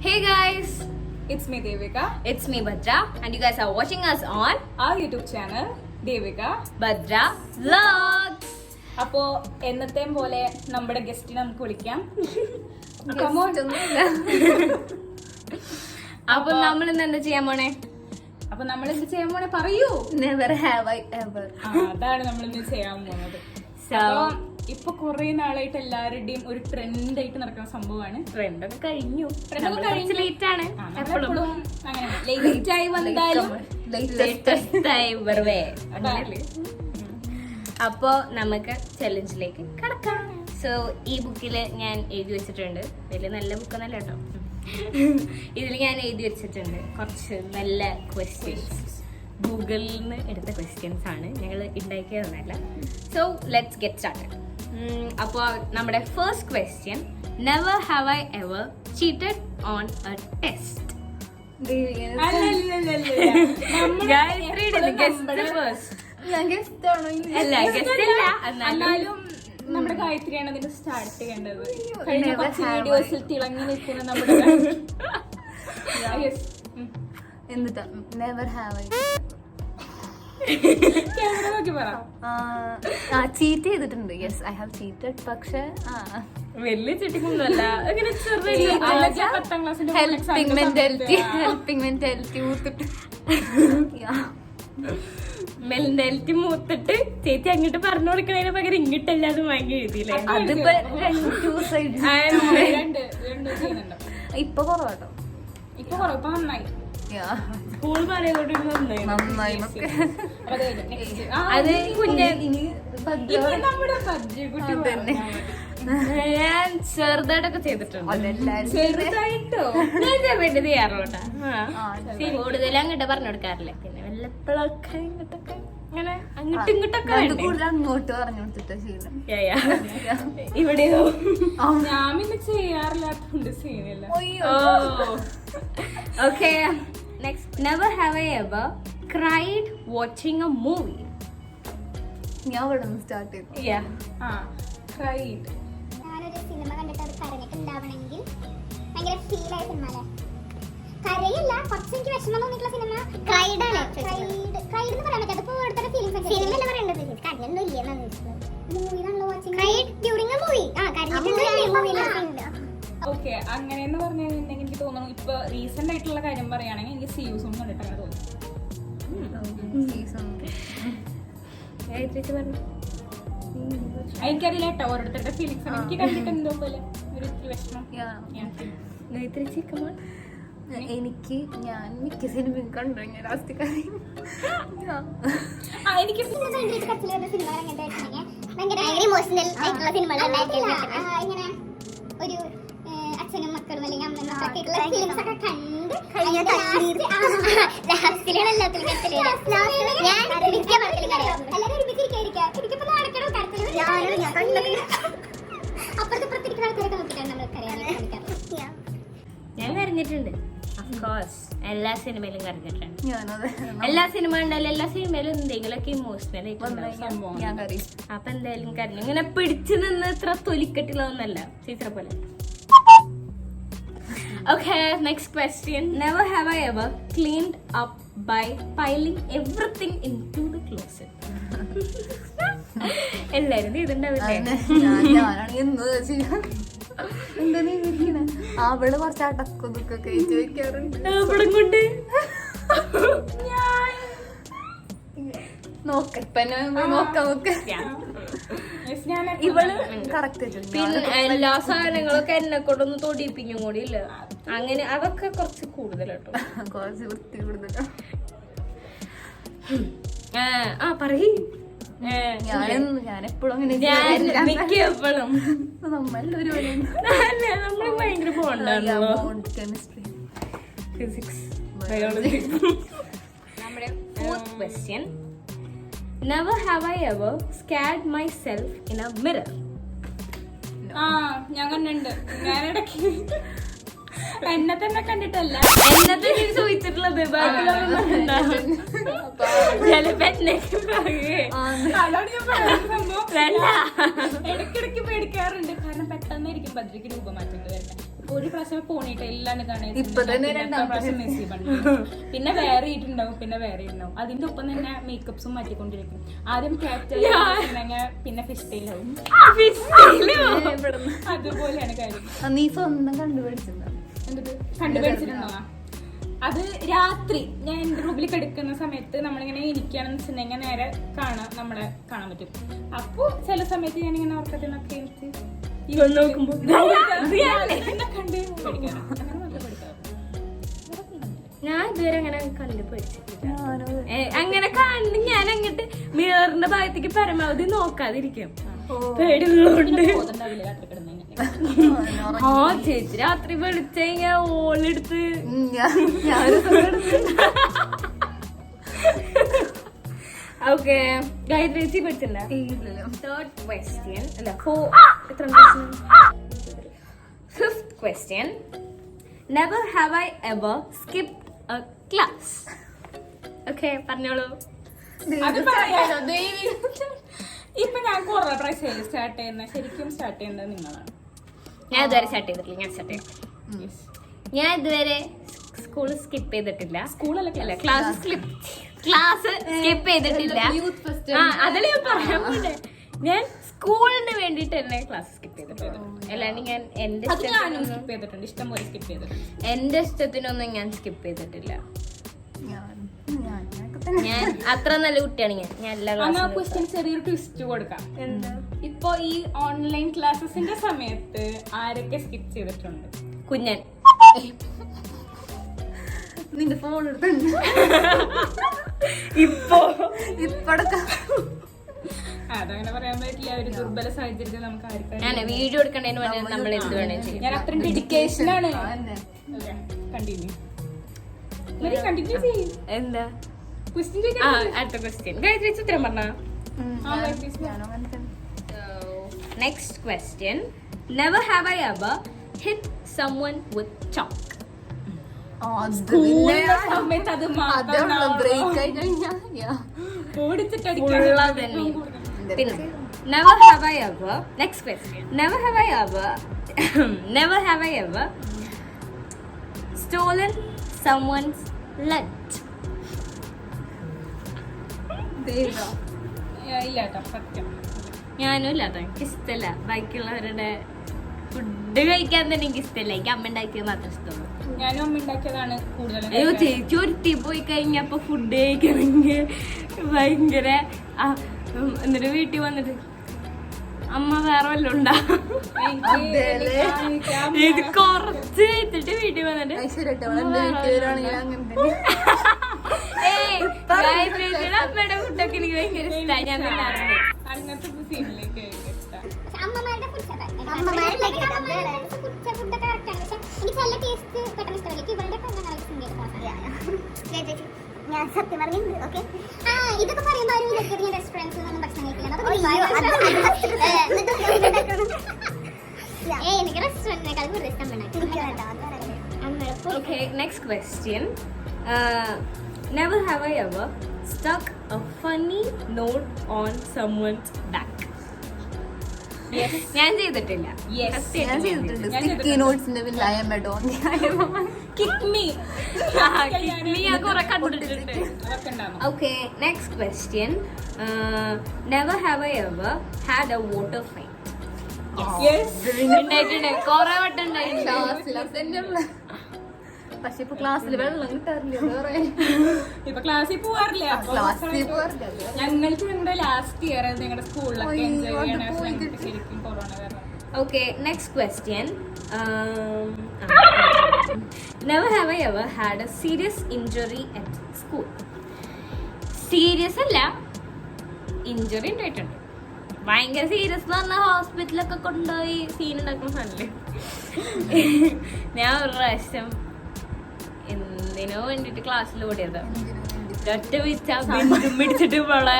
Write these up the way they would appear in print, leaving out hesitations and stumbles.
Hey guys, It's me Devika. it's me Bhadra and you guys are watching us on Our YouTube channel Devika. Bhadra Vlogs. അപ്പോ എന്നത്തെയും പോലെ നമ്മുടെ ഗസ്റ്റിനെ നമുക്ക് വിളിക്കാം. Come on. അപ്പൊ നമ്മൾ ഇന്ന് എന്താ ചെയ്യാൻ പോണേ? അപ്പൊ നമ്മൾ എന്ത് ചെയ്യാൻ പോണേ പറയൂ. Never have I ever. അതാണ് നമ്മൾ ഇന്ന് ചെയ്യാൻ പോകുന്നത്. So, ഇപ്പൊ കുറെ നാളായിട്ട് എല്ലാവരുടെയും ഒരു ട്രെൻഡ് ആയിട്ട് നടക്കുന്ന സംഭവമാണ്. ട്രെൻഡ് ഒക്കെ കഴിഞ്ഞു. Trend കഴിഞ്ഞു. ലേറ്റ് ആണ്. എപ്പോഴും അങ്ങനെ ലേറ്റ് ആയി വന്നാലും Latest ആയി വെറുതെ. അങ്ങനെയല്ലേ? അപ്പോ നമുക്ക് ചലഞ്ചിലേക്ക് കടക്കാം. സോ ഈ ബുക്കിൽ ഞാൻ എഴുതി വെച്ചിട്ടുണ്ട്. വലിയ നല്ല ബുക്കൊന്നല്ല കേട്ടോ. ഇതിൽ ഞാൻ എഴുതി വെച്ചിട്ടുണ്ട് കുറച്ച് നല്ല ക്വസ്റ്റ്യൻസ്. ഗൂഗിളിൽ നിന്ന് എടുത്ത ക്വസ്റ്റ്യൻസ് ആണ്, ഞങ്ങൾ ഉണ്ടാക്കിയതൊന്നല്ല. So let's get started. അപ്പോൾ നമ്മുടെ first question, never have I ever cheated on a test. എന്നാലും നമ്മുടെ ഗായത്രിയാണ് അതിന്റെ സ്റ്റാർട്ട് ചെയ്യേണ്ടത്. കഴിഞ്ഞ കുറച്ച് വീഡിയോസിൽ തിളങ്ങി നിൽക്കുന്ന നമ്മുടെ എന്നിട്ട് നെവർ ഹാവ് ക്യാമറ നോക്കി പറ. ചീറ്റ് ചെയ്തിട്ടുണ്ട്. Yes, I have cheated. പക്ഷെ വലിയ ചിട്ടിക്കൊന്നുമല്ല, അങ്ങനെ പത്താം ക്ലാസ്സിന്റെ ഹെൽപ്പിംഗ് മെന്റാലിറ്റി ഊത്തിട്ട് മെന്റാലിറ്റി മൂത്തിട്ട് ചേച്ചി അങ്ങോട്ട് പറഞ്ഞു കൊടുക്കണതിന് പകരം ഇങ്ങോട്ടല്ലാതെ വാങ്ങി എഴുതിയില്ലേ? അതിപ്പോ ടു സൈഡ്. രണ്ട് ചെയ്യുന്നുണ്ട്. ഇപ്പൊ കുറവാട്ടോ. ഇപ്പൊ കുറവ്, ഇപ്പൊ നന്നായി. സ്കൂൾ പറയുന്നോട്ട് നന്നായി. അത് കുഞ്ഞ് നമ്മുടെ പരിചയക്കുട്ടി അതന്നെ. ഞാൻ ചെറുതായിട്ടൊക്കെ ചെയ്തിട്ടുണ്ട്. അതെല്ലാരും ചെറുതായിട്ടോ ഞാൻ ചെറുതായിട്ട് ചെയ്യാറുള്ളൂട്ടാ. കൂടുതൽ അങ്ങോട്ട് പറഞ്ഞു കൊടുക്കാറില്ല. പിന്നെ വല്ലപ്പോഴൊക്കെ ഇങ്ങോട്ടൊക്കെ ഇങ്ങനെ അങ്ങോട്ടും ഇങ്ങോട്ടൊക്കെ വേണ്ടേ? കൂടുതൽ അങ്ങോട്ട് പറഞ്ഞു കൊടുത്തിട്ട് ശീലം. ഇവിടെയോ? ഞാൻ പിന്നെ ചെയ്യാറില്ലാത്തോണ്ട് ചെയ്യുന്നില്ല. Okay, next, never have I ever cried watching A movie. ഞാൻ ഇവിടെ നിന്ന് സ്റ്റാർട്ട് ചെയ്തു. ക്രൈഡ്. ഞാനൊരു സിനിമ കണ്ടിട്ട് അത് കരഞ്ഞിട്ടുണ്ടാവണമെങ്കിൽ ഭയങ്കര ഫീൽ ആയ സിനിമ അല്ലേ? കരയല്ല, കുറച്ച് എനിക്ക് വിഷമം തോന്നിയിട്ടുള്ള സിനിമ ക്രൈഡ് എന്ന് പറയാൻ പറ്റും. അതിപ്പോ ഓരോരുത്തരുടെ ഫീലിംഗ്സ് സിനിമ അല്ല പറയേണ്ടത്. കരഞ്ഞൊന്നും ഇല്ലെന്നാണ് മൂവിയാണല്ലോ watching. Cried during a movie. Okay, അങ്ങനെയെന്ന് പറഞ്ഞു കഴിഞ്ഞിട്ടുണ്ടെങ്കിൽ എനിക്ക് തോന്നുന്നു ഇപ്പൊ റീസെന്റ് ആയിട്ടുള്ള കാര്യം പറയുകയാണെങ്കിൽ എനിക്ക് സീയൂസും കണ്ടിട്ട് അങ്ങനെ തോന്നുന്നു. എനിക്കറിയില്ല കേട്ടോ ഓരോരുത്തരുടെ ഫീലിങ്സ്. എനിക്ക് കണ്ടിട്ട് എന്തോ പോലെ ഒരു വിഷമം. എനിക്ക് ഞാൻ മിക്ക സിനിമയും കണ്ടു. ഞാൻ ലാസ്റ്റ് കാര്യം എനിക്ക് ഭയങ്കര ഇമോഷണൽ ആയിട്ടുള്ള ഇങ്ങനെ ഒരു അച്ഛനും മക്കളും അല്ലെങ്കിൽ അമ്മയൊക്കെ ഫീലിംഗ്സ് ഒക്കെ കണ്ട് ലാസ്റ്റിലാണ് എല്ലാത്തിലും അപ്പുറത്തിരിക്കുന്ന ആൾക്കാരൊക്കെ നോക്കിയിട്ടാണ് നമ്മൾ കരയാൻ. ഞാൻ കരഞ്ഞിട്ടുണ്ട്. ഓഫ്കോഴ്സ് എല്ലാ സിനിമയിലും കരഞ്ഞിട്ടുണ്ട്. ഞാനത് എല്ലാ സിനിമ ഉണ്ടായാലും എല്ലാ സിനിമയിലും എന്തെങ്കിലുമൊക്കെ ഇമോഷണൽ സംഭവം. ഞാൻ കറി അപ്പൊ എന്തായാലും കരഞ്ഞു. ഇങ്ങനെ പിടിച്ചു നിന്ന് ഇത്ര തൊലിക്കെട്ടിലൊന്നല്ല ടീച്ചറെ പോലെ. Okay, next question. Never have I ever cleaned up by piling everything into the closet. എല്ലാരും ചെയ്തിട്ടുണ്ടാവില്ലേ? ഞാനാണെങ്കിൽ എന്ത് ചെയ്യാം. എന്താ നീ ഇരിക്കണേ? അവള് കുറച്ച് അടക്കും ഇതൊക്കെ കഴിച്ചു വെക്കാറുണ്ട്. അവിടെ കൊണ്ട് നോക്ക ഇവള് കറക്റ്റ്. പിന്നെ എല്ലാ സാധനങ്ങളൊക്കെ എന്നെ കൊണ്ടൊന്നും തൊടിപ്പിക്കും കൂടി ഇല്ല. അങ്ങനെ അതൊക്കെ കുറച്ച് കൂടുതൽ കേട്ടോ. കുറച്ച് വൃത്തി കൂടുതലാ. പറയ്. ഞാനെപ്പോഴും അങ്ങനെ മിക്കപ്പോഴും നമ്മളൊരു നമ്മള് ഭയങ്കര ബോണ്ടാണല്ലോ. Chemistry, physics, biology. നമ്മുടെ fourth question, never have I ever scared myself in a mirror. ഞാൻ കണ്ടിട്ടുണ്ട്. ഞാനിടയ്ക്ക് എന്നെ തന്നെ കണ്ടിട്ടല്ല, എന്നത്തെ ചോദിച്ചിട്ടുള്ളത്. ഇടയ്ക്കിടയ്ക്ക് പേടിക്കാറുണ്ട്. കാരണം പെട്ടെന്നായിരിക്കും ഭദ്രയ്ക്ക് രൂപമാറ്റങ്ങൾ വരുന്നത്. ഒരു പ്രാവശ്യം പോണിട്ട് എല്ലാം ഇപ്പൊ തന്നെ പ്രാവശ്യം പിന്നെ വേറെ ഇട്ടുണ്ടാവും, പിന്നെ വേറെ ഇട്ടുണ്ടാവും. അതിന്റെ ഒപ്പം തന്നെ മേക്കപ്സും മാറ്റിക്കൊണ്ടിരിക്കും. ആദ്യം ക്യാപ്റ്റൻ പിന്നെ ഫിഷ് ടെയിലാവും. അതുപോലെയാണ് കാര്യം. നീ സ്വന്തം കണ്ടുപിടിച്ചിട്ടുണ്ടോ? കണ്ടുപിടിച്ചിട്ടുണ്ടോ? അത് രാത്രി ഞാൻ എന്റെ റൂമിൽ കിടക്കുന്ന സമയത്ത് നമ്മളിങ്ങനെ ഇരിക്കുകയാണെന്ന് വെച്ചിട്ടുണ്ടെങ്കിൽ നേരെ നമ്മളെ കാണാൻ പറ്റും. അപ്പൊ ചില സമയത്ത് ഞാനിങ്ങനെ ഉറക്കത്തിനൊക്കെ നോക്കുമ്പോ ഞാൻ ഇതുവരെ അങ്ങനെ കണ്ടു പഠിച്ചിട്ടില്ല. അങ്ങനെ കണ്ട് ഞാൻ അങ്ങോട്ട് മിററിന്റെ ഭാഗത്തേക്ക് പരമാവധി നോക്കാതിരിക്കും, പേടിയുള്ളതുകൊണ്ട്. ആ ചേച്ചി രാത്രി വെളിച്ച ഓളെടുത്ത് ഓക്കെ. ഗായത്രി ചേച്ചി പഠിച്ചില്ല. തേർഡ് ക്വസ്റ്റ്യൻ അല്ല fifth question. Never have I ever skipped A class. Okay, പറഞ്ഞോളൂ. അത് പറയാലോ ദേവി. ഇപ്പൊ ഞാൻ കുറെ പ്രാവശ്യം സ്റ്റാർട്ട് ചെയ്യുന്നത്, ശരിക്കും സ്റ്റാർട്ട് ചെയ്യുന്നത് നിങ്ങളാണ്. ഞാൻ ഇതുവരെ സ്റ്റാർട്ട് ചെയ്തിട്ടില്ല. ഞാൻ ഇതുവരെ സ്കൂൾ സ്കിപ്പ് ചെയ്തിട്ടില്ല. സ്കൂളല്ല, ക്ലാസ് സ്കിപ്പ് ചെയ്തിട്ടില്ല. അതില് ഞാൻ പറയാൻ പോണ്ടേ, ഞാൻ സ്കൂളിന് വേണ്ടിട്ട് തന്നെ ക്ലാസ് സ്കിപ്പ് ചെയ്തിട്ടുണ്ട്. അല്ലാണ്ട് ഞാൻ എന്റെ സ്കിപ്പ് ചെയ്തിട്ടുണ്ട്, ഇഷ്ടം പോലെ സ്കിപ്പ് ചെയ്തിട്ടുണ്ട്. എന്റെ ഇഷ്ടത്തിനൊന്നും ഞാൻ സ്കിപ്പ് ചെയ്തിട്ടില്ല. ഞാൻ അത്ര നല്ല കുട്ടിയാണ്. ഞാൻ എല്ലാ ക്വസ്റ്റ്യൻ ചെറിയൊരു ട്വിസ്റ്റ് കൊടുക്കാം. ഇപ്പൊ ഈ ഓൺലൈൻ ക്ലാസ്സസിന്റെ സമയത്ത് ആരൊക്കെ സ്കിപ്പ് ചെയ്തിട്ടുണ്ട്? കുഞ്ഞൻ. നിന്റെ ഫോൺ എടുത്തുണ്ട് അതങ്ങനെ പറയാൻ പറ്റില്ല. ഒരു ദുർബല സാഹചര്യത്തിൽ നമുക്ക് ആർക്കും ഞാൻ വീഡിയോ എടുക്കണേന് മുന്നേ നമ്മൾ എന്ത് വേണേ ചെയ്യും. ഞാൻ അത്രയും ഡെഡിക്കേഷൻ ആണ്. കണ്ടിന്യൂ ചെയ്യും. എന്താ ക്വസ്റ്റ്യൻ? അടുത്ത ക്വസ്റ്റ്യൻ ഗായത്രി ഉത്തരം പറഞ്ഞ. Next question. Never have I ever hit someone with chalk. സമയത്ത് അത് പിന്നെ never have I ever. Next question. Never have I ever stolen someone's lunch. ഇല്ല കേട്ടോ, സത്യം. ഞാനും ഇല്ല കേട്ടോ, എനിക്ക് ഇഷ്ടമല്ല ബാക്കിയുള്ളവരുടെ ഫുഡ് കഴിക്കാൻ തന്നെ. എനിക്ക് ഇഷ്ടമല്ല, എനിക്ക് അമ്മ ഉണ്ടാക്കിയത് മാത്രമേ ഇഷ്ടമുള്ളൂ. ഞാനും അമ്മ ഉണ്ടാക്കിയതാണ് കൂടുതലും. അയ്യോ ചേച്ചി ഒരുത്തി പോയി കഴിഞ്ഞപ്പോ ഫുഡ് കഴിക്കണമെങ്കിൽ ഭയങ്കര എന്നിട്ട് വീട്ടിൽ വന്നിട്ട് അമ്മ വേറെ വല്ലതും ഉണ്ടാ ഇത് കൊറച്ച് കഴിച്ചിട്ട് വീട്ടിൽ വന്നിട്ട് അമ്മയുടെ ഫുഡൊക്കെ എനിക്ക് ഭയങ്കര ഇഷ്ടമായി. ഞാൻ തിന്നാറുണ്ട്. അങ്ങനത്തെ സീനിലേക്ക് അമ്മമാരുടെ ഫുഡൊക്കെ ഞാൻ സത്യം പറഞ്ഞിട്ടുണ്ട്. ഓക്കെ, ഇതൊക്കെ പറയുമ്പോ റെസ്റ്റോറൻറ്റ്സിൽ നിന്നും ഭക്ഷണം എനിക്ക് റെസ്റ്റോറൻറ്റിനേക്കാൾ കൂടുതൽ ഇഷ്ടം. Okay, next question. Never have I ever stuck a funny note on someone's back. ഞാൻ ചെയ്തിട്ടില്ല. ഞാൻ ചെയ്തിട്ടുണ്ട്. സ്റ്റിക്കി നോട്ട്സിന്റെ Okay, next question. Never have I ever had a water fight. ഉണ്ടായിട്ടുണ്ട്, കൊറേ വട്ടം ഉണ്ടായിട്ടുണ്ട്. പക്ഷെ ഇപ്പൊ ക്ലാസ്സിൽ വെള്ളം കിട്ടാറില്ല. ഇപ്പൊ ക്ലാസ്സിൽ പോവാറില്ല. ഞങ്ങൾക്ക് ഞങ്ങളുടെ ലാസ്റ്റ് ഇയർ ഞങ്ങളുടെ സ്കൂളിലൊക്കെ എൻജോയ് ചെയ്യണ ശരിക്കും കൊറോണ കാരണം. Okay, next question. Never have I ever had a serious injury at school. Serious അല്ല, ഇഞ്ചുറി ഉണ്ടായിട്ടുണ്ട്. ഭയങ്കര സീരിയസ് എന്ന് പറഞ്ഞാൽ ഹോസ്പിറ്റലൊക്കെ കൊണ്ടുപോയി സീൻ ഉണ്ടാക്കുന്ന സാധനല്ലേ. ഞാൻ ഒരു പ്രാവശ്യം എന്തിനോ വേണ്ടിട്ട് ക്ലാസ്സിൽ ഓടിയതാ. ഒറ്റ പിടിച്ചിട്ട് ഇവിടെ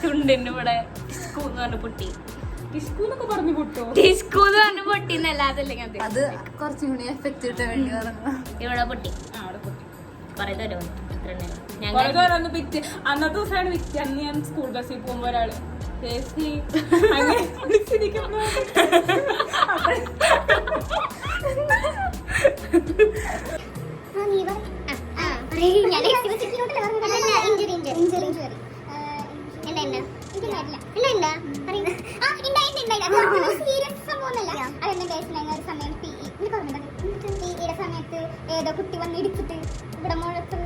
ചുണ്ടിന്റെ ഇവിടെ ടിസ്കൂന്ന് പറഞ്ഞ പൊട്ടി. ടിസ്കൂന്നൊക്കെ പറഞ്ഞു പൊട്ടോ? ടിസ്കൂന്ന് പറഞ്ഞ പൊട്ടിന്നല്ലാതല്ലേ ഞാൻ അത് കുറച്ചും കൂടി എഫക്റ്റ് കിട്ടാൻ വേണ്ടി ഇവിടെ പൊട്ടി. കൊറേ ദൂരം അന്നത്തെ ദിവസമാണ് വിറ്റ്. അന്ന് ഞാൻ സ്കൂൾ ബസ്സിൽ പോകുമ്പോ ഒരാള് ഏതോ കുട്ടി വന്ന് ഇടിച്ചിട്ട് ഇവിടെ മുഴത്ത്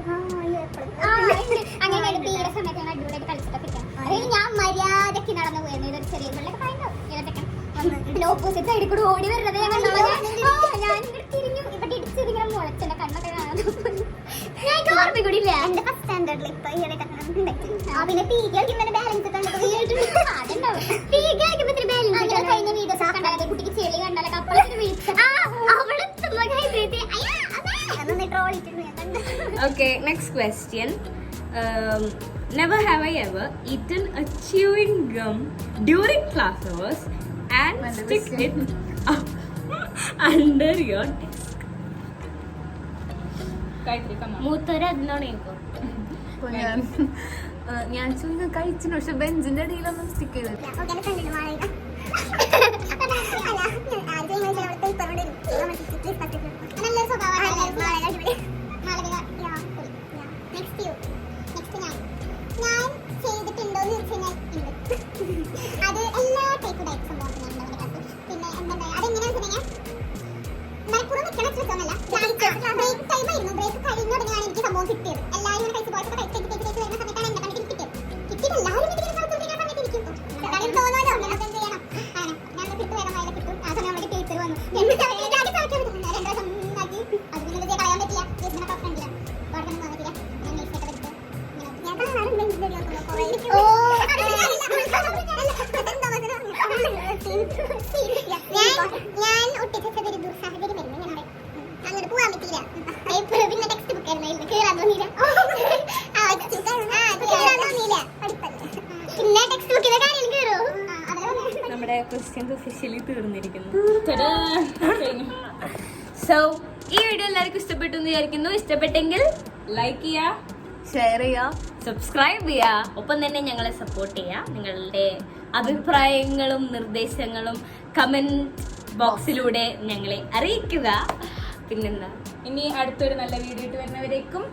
അങ്ങനെ തീരെ സമയത്ത് ഞങ്ങൾ അടിപൊളിയായിട്ട് കളിച്ചിട്ടൊക്കെ അതായത് ഞാൻ മര്യാദക്ക് നടന്നു പോയിരുന്നു. ഇതൊരു ചെറിയ പിള്ളേർക്ക് ഭയങ്കര ഓപ്പോസിറ്റ് സൈഡിൽ കൂടെ ഓടി വരുന്നത് ഞാൻ ഇങ്ങനെ തിരിഞ്ഞു ഇവിടെ ഇടിച്ചത് ഇങ്ങനെ മുളച്ചെന്റെ കണ്ണൊക്കെ കാണാൻ ഓർമ്മിക്കൂടില്ല. എന്റെ ഫസ്റ്റ് സ്റ്റാൻഡേർഡിൽ ഇപ്പൊ പിന്നെ തീ കളിക്കുമ്പോ ബാലൻസ് കഴിഞ്ഞ വീഡിയോസ് കണ്ടാലേ കുട്ടിക്ക് ചെളി കണ്ടാലൊക്കെ അപ്പോഴൊക്കെ വിളിച്ചു അവിടെ Okay, next question. Never have I ever eaten a chewing gum during class hours and stick it up under your desk. Gayathri come on. മൂത്തര് അതിനോട് കേൾക്കും. അപ്പൊ ഞാൻ ചുവ കഴിച്ചു, പക്ഷെ ബെഞ്ചിന്റെ അടിയിലൊന്നും സ്റ്റിക്ക് ചെയ്തില്ല. അത് എല്ലാ ടൈപ്പ് ഡയറ്റ് സംഭവം പിന്നെ എന്താ അതെങ്ങനെയാണെന്ന് മലപ്പുറം നിൽക്കണ ശ്രദ്ധമല്ല. ബ്രേക്ക് ടൈം ആയിരുന്നു. ബ്രേക്ക് കഴിഞ്ഞ തുടങ്ങിയാണ് എനിക്ക് സംഭവം കിട്ടിയത്. എല്ലാവരും കഴിച്ച് പോയപ്പോൾ കഴിച്ച് വരുന്ന സമയത്താണ് എന്റെ കണ്ടിട്ട് കിട്ടിയത്. കിട്ടിയത് എല്ലാവരും സമയത്ത് ഇരിക്കും. തോന്നാലോ എന്ത് ചെയ്യണം. ഞാൻ കിട്ടും വേഗം വയലെ കിട്ടും. ആ സമയം നമ്മുടെ ടീച്ചർ വന്നു. രണ്ടു ദിവസം ഉണ്ടാക്കി അത് പിന്നെ കളയാൻ പറ്റില്ല. ടീച്ചറിനൊക്കെ ഫ്രണ്ടില്ല അവിടെ വന്നിട്ടില്ല. ഞാൻ നെയ്സൊക്കെ എടുത്ത് ഞാൻ കാണാറുണ്ട്. ഞാൻ ഒട്ടിച്ചൊരു ദുർസാഹചര്യം വരുന്നു. ഞങ്ങളുടെ അങ്ങോട്ട് പോകാൻ പറ്റിയില്ല. പിന്നെ ടെക്സ്റ്റ് ബുക്ക് ആയിരുന്നു കയറാൻ തോന്നിയില്ല. പിന്നെ ടെക്സ്റ്റ് ബുക്കിലെ കാര്യം കയറൂ. നമ്മുടെ ക്വസ്റ്റ്യൻസ് ഒഫീഷ്യലി തീർന്നിരിക്കുന്നു. Ta-da! കഴിഞ്ഞു. സോ ഈ വീഡിയോ എല്ലാവർക്കും ഇഷ്ടപ്പെട്ടു എന്ന് വിചാരിക്കുന്നു. ഇഷ്ടപ്പെട്ടെങ്കിൽ ലൈക്ക് ചെയ്യാ, ഷെയർ ചെയ്യാ, സബ്സ്ക്രൈബ് ചെയ്യുക. ഒപ്പം തന്നെ ഞങ്ങളെ സപ്പോർട്ട് ചെയ്യുക. നിങ്ങളുടെ അഭിപ്രായങ്ങളും നിർദ്ദേശങ്ങളും കമന്റ് ബോക്സിലൂടെ ഞങ്ങളെ അറിയിക്കുക. പിന്നെന്താ, ഇനി അടുത്തൊരു നല്ല വീഡിയോ ഇട്ട് വരുന്നവരേക്കും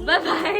ബൈ ബൈ.